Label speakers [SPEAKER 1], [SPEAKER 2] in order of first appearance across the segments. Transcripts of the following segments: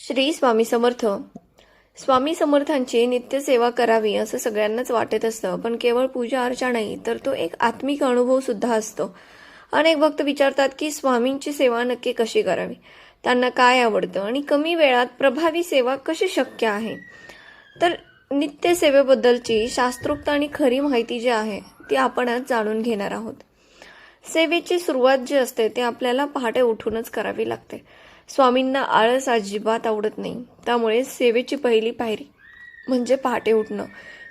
[SPEAKER 1] श्री स्वामी समर्थ. स्वामी समर्थांची नित्यसेवा करावी असं सगळ्यांनाच वाटत असतं, पण केवळ पूजा अर्चा नाही तर तो एक आत्मिक अनुभव सुद्धा असतो. अनेक भक्त विचारतात की स्वामींची सेवा नक्की कशी करावी, त्यांना काय आवडतं आणि कमी वेळात प्रभावी सेवा कशी शक्य आहे. तर नित्यसेवेबद्दलची शास्त्रोक्त आणि खरी माहिती जी आहे ती आपण आज जाणून घेणार आहोत. सेवेची सुरुवात जी असते ते आपल्याला पहाटे उठूनच करावी लागते. स्वामींना आळस अजिबात आवडत नाही, त्यामुळे सेवेची पहिली पायरी म्हणजे पहाटे उठणं.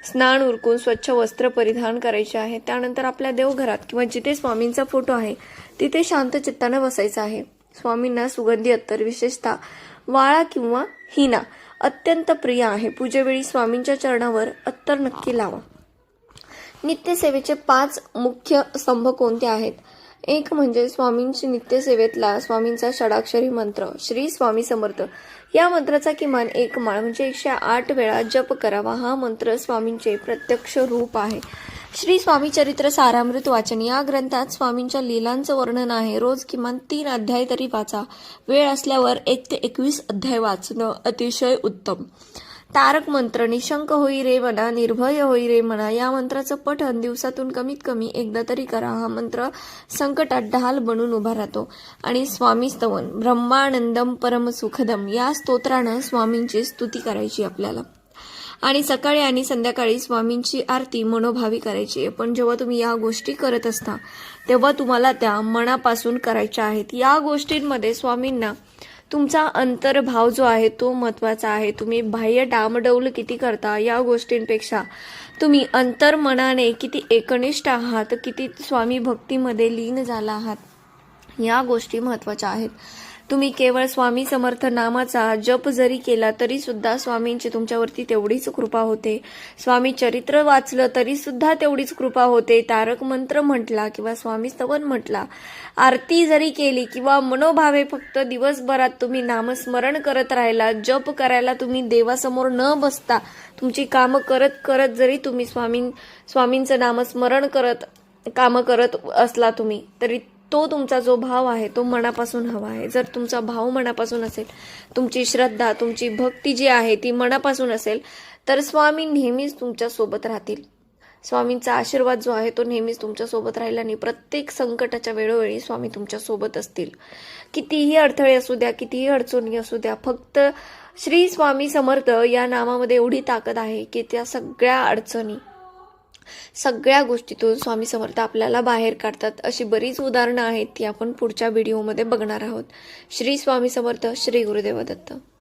[SPEAKER 1] स्नान उरकून स्वच्छ वस्त्र परिधान करायचे आहे. त्यानंतर आपल्या देवघरात किंवा जिथे स्वामींचा फोटो आहे तिथे शांत चित्तानं बसायचं आहे. स्वामींना सुगंधी अत्तर, विशेषतः वाळा किंवा हिना अत्यंत प्रिय आहे. पूजेवेळी स्वामींच्या चरणावर अत्तर नक्की लावा. नित्यसेवेचे 5 मुख्य स्तंभ कोणते आहेत? एक म्हणजे स्वामींची नित्यसेवेतला स्वामींचा षडाक्षरी मंत्र श्री स्वामी समर्थ. या मंत्राचा किमान 1 माळ म्हणजे 108 वेळा जप करावा. हा मंत्र स्वामींचे प्रत्यक्ष रूप आहे. श्री स्वामी चरित्र सारामृत वाचन या ग्रंथात स्वामींच्या लीलांचं वर्णन आहे. रोज किमान 3 अध्याय तरी वाचा. वेळ असल्यावर 1 ते 21 अध्याय वाचणं अतिशय उत्तम. तारक मंत्र निशंक होई रे मना, निर्भय होई रे मना या मंत्राचं पठण दिवसातून कमीत कमी एकदा तरी करा. हा मंत्र संकटात ढाल बनून उभा राहतो. आणि स्वामी स्तवन ब्रह्मानंदम परम सुखदम या स्तोत्रानं स्वामींची स्तुती करायची आपल्याला. आणि सकाळी आणि संध्याकाळी स्वामींची आरती मनोभावी करायची. पण जेव्हा तुम्ही या गोष्टी करत असता तेव्हा तुम्हाला त्या मनापासून करायच्या आहेत. या गोष्टींमध्ये स्वामींना तुमचा अंतर्भाव जो आहे तो महत्वाचा आहे. तुम्ही बाह्य डामडौल किती करता या गोष्टींपेक्षा तुम्ही अंतर्मनाने किती एकनिष्ठ आहात, किती स्वामी भक्तीमध्ये लीन झाला आहात या गोष्टी महत्वाच्या आहेत. तुम्ही केवळ स्वामी समर्थ नामाचा जप जरी केला तरी सुद्धा स्वामींची तुमच्यावरती तेवढीच कृपा होते. स्वामी चरित्र वाचलं तरी सुद्धा तेवढीच कृपा होते. तारक मंत्र म्हटला किंवा स्वामी स्तवन म्हटला, आरती जरी केली किंवा मनोभावे फक्त दिवसभरात तुम्ही नामस्मरण करत राहिला, जप करायला तुम्ही देवासमोर न बसता तुमची कामं करत करत जरी तुम्ही स्वामींचं नामस्मरण करत कामं करत असला तुम्ही, तरी तो तुमचा जो भाव आहे तो मनापासून हवा आहे. जर तुमचा भाव मनापासून असेल, तुमची श्रद्धा, तुमची भक्ती जी आहे ती मनापासून असेल, तर स्वामी नेहमीच तुमच्या सोबत राहतील. स्वामींचा आशीर्वाद जो आहे तो नेहमीच तुमच्या सोबत राहील आणि प्रत्येक संकटाच्या वेळोवेळी स्वामी तुमच्या सोबत असतील. कितीही अडथळे असू द्या, कितीही अडचणी असू द्या, फक्त श्री स्वामी समर्थ या नामामध्ये एवढी ताकद आहे की त्या सगळ्या अडचणी, सगळ्या गोष्टीतून स्वामी समर्थ आपल्याला बाहेर काढतात. अशी बरीच उदाहरणं आहेत ती आपण पुढच्या व्हिडिओमध्ये बघणार आहोत. श्री स्वामी समर्थ. श्री गुरुदेव दत्त.